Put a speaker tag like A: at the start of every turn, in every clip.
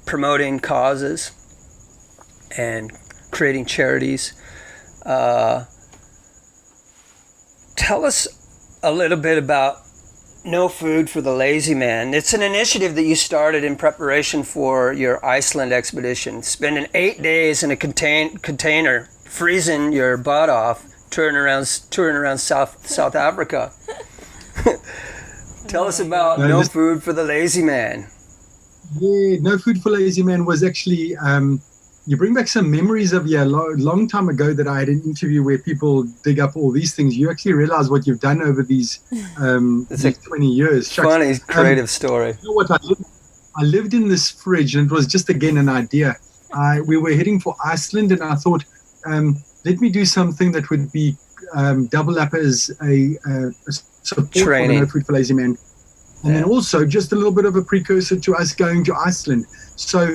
A: promoting causes and creating charities. Tell us a little bit about No Food for the Lazy Man. It's an initiative that you started in preparation for your Iceland expedition. Spending 8 days in a container, freezing your butt off, touring around South Africa. Tell us about No Food for the Lazy Man.
B: Yeah, No Food for Lazy Man was actually, you bring back some memories of a long time ago that I had an interview where people dig up all these things. You actually realize what you've done over these 20 years.
A: Funny, creative story.
B: You know what, I lived in this fridge, and it was just, again, an idea. We were heading for Iceland, and I thought, let me do something that would be double up as a support
A: training
B: for No Food for Lazy Man. And then also just a little bit of a precursor to us going to Iceland. So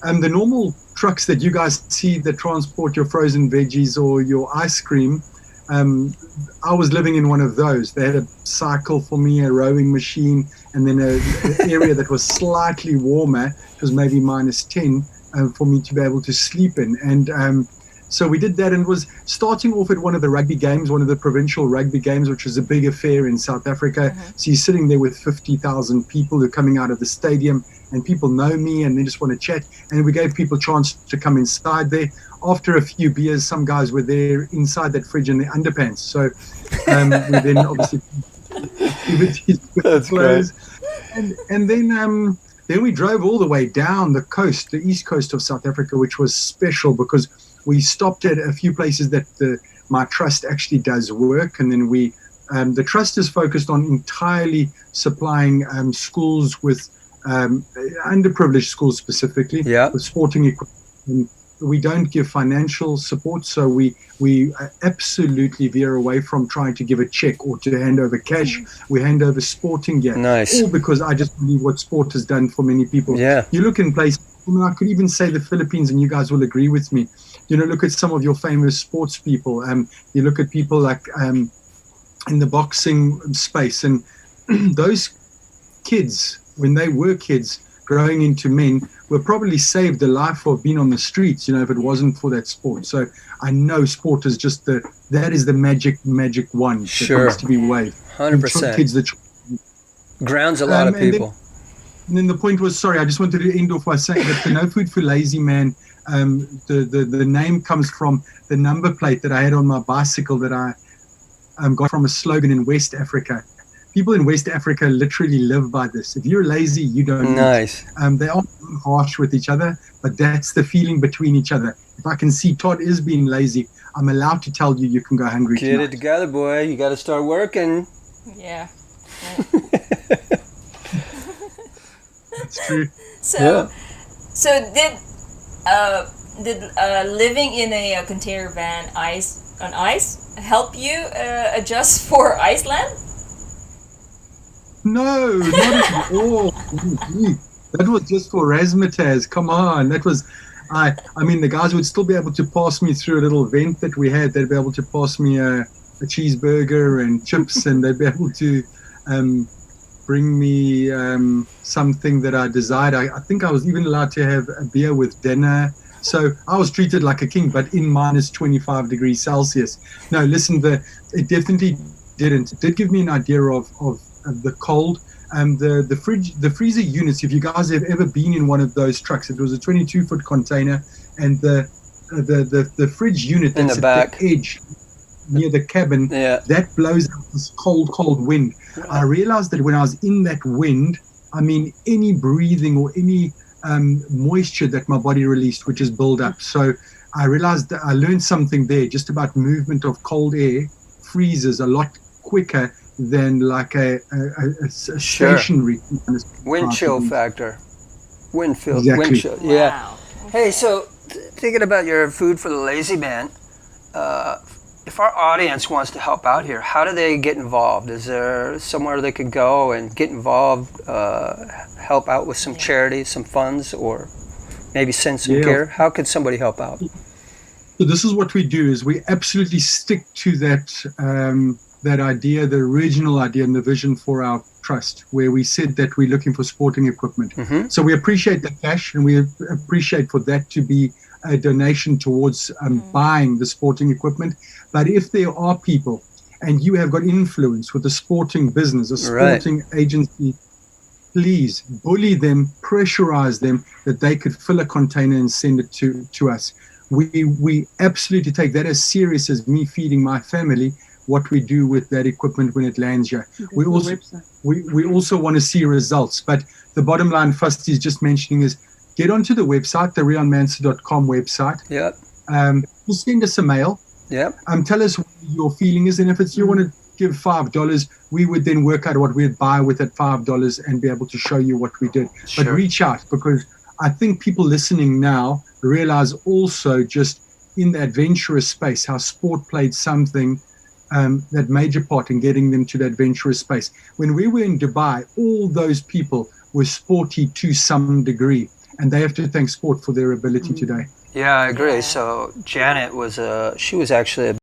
B: the normal trucks that you guys see that transport your frozen veggies or your ice cream, I was living in one of those. They had a cycle for me, a rowing machine, and then an area that was slightly warmer. It was maybe -10 for me to be able to sleep in. And so we did that, and was starting off at one of the rugby games, one of the provincial rugby games, which was a big affair in South Africa. Mm-hmm. So you're sitting there with 50,000 people who are coming out of the stadium, and people know me and they just want to chat. And we gave people a chance to come inside there. After a few beers, some guys were there inside that fridge in their underpants. So we then obviously
A: That's clothes.
B: Great. And then we drove all the way down the coast, the east coast of South Africa, which was special because we stopped at a few places that my trust actually does work. And then the trust is focused on entirely supplying schools with underprivileged schools specifically with sporting equipment. We don't give financial support, so we absolutely veer away from trying to give a check or to hand over cash. We hand over sporting gear.
A: Nice.
B: All because I just believe what sport has done for many people.
A: Yeah.
B: You look in places, I could even say the Philippines, and you guys will agree with me. Look at some of your famous sports people. You look at people like in the boxing space, and those kids, when they were kids growing into men, were probably saved the life of being on the streets, if it wasn't for that sport. So I know sport is just that is the magic wand that needs to be waved.
A: 100%.
B: Kids that
A: grounds a lot of people.
B: And then the point was, sorry, I just wanted to end off by saying that the No Food for Lazy Man, the name comes from the number plate that I had on my bicycle that I got from a slogan in West Africa. People in West Africa literally live by this. If you're lazy, you don't
A: Nice.
B: eat. They aren't harsh with each other, but that's the feeling between each other. If I can see Todd is being lazy, I'm allowed to tell you can go hungry
A: Get
B: tonight.
A: it together, boy. You got to start working.
C: Yeah.
B: That's true.
C: So did living in a container van on ice help you adjust for Iceland?
B: No, not at all. That was just for razzmatazz. Come on, that was. I mean, the guys would still be able to pass me through a little vent that we had. They'd be able to pass me a cheeseburger and chips, and they'd be able to bring me something that I desired. I think I was even allowed to have a beer with dinner. So I was treated like a king, but in -25 degrees Celsius. No, listen, it definitely didn't. It did give me an idea of the cold. The freezer units, if you guys have ever been in one of those trucks, it was a 22-foot container, and the fridge unit that's
A: in the back,
B: at the edge near the cabin, that blows out this cold wind. I realized that when I was in that wind, I mean, any breathing or any moisture that my body released would just build up. So I realized that I learned something there just about movement of cold air freezes a lot quicker than like a stationary
A: wind chill factor. Wind chill.
C: Wow.
A: Yeah. Hey, so thinking about your Food for the Lazy Man, if our audience wants to help out here, how do they get involved? Is there somewhere they could go and get involved, help out with some charity, some funds, or maybe send some gear? How could somebody help out?
B: So this is what we do: is we absolutely stick to that that idea, the original idea and the vision for our trust, where we said that we're looking for sporting equipment. So we appreciate the cash, and we appreciate for that to be a donation towards buying the sporting equipment. But if there are people and you have got influence with a sporting business, a sporting agency, please bully them, pressurize them that they could fill a container and send it to us. We absolutely take that as serious as me feeding my family, what we do with that equipment when it lands here. We also want to see results. But the bottom line, first, is just mentioning is get onto the website, the riaanmanser.com website.
A: Yep.
B: Just send us a mail.
A: Yep.
B: Tell us what your feeling is, and if it's you want to give $5, we would then work out what we'd buy with that $5 and be able to show you what we did.
A: Sure.
B: But reach out, because I think people listening now realize also just in the adventurous space how sport played something that major part in getting them to that adventurous space. When we were in Dubai, all those people were sporty to some degree, and they have to thank sport for their ability today.
A: Yeah, I agree.
C: Yeah.
A: So Janet was she was actually a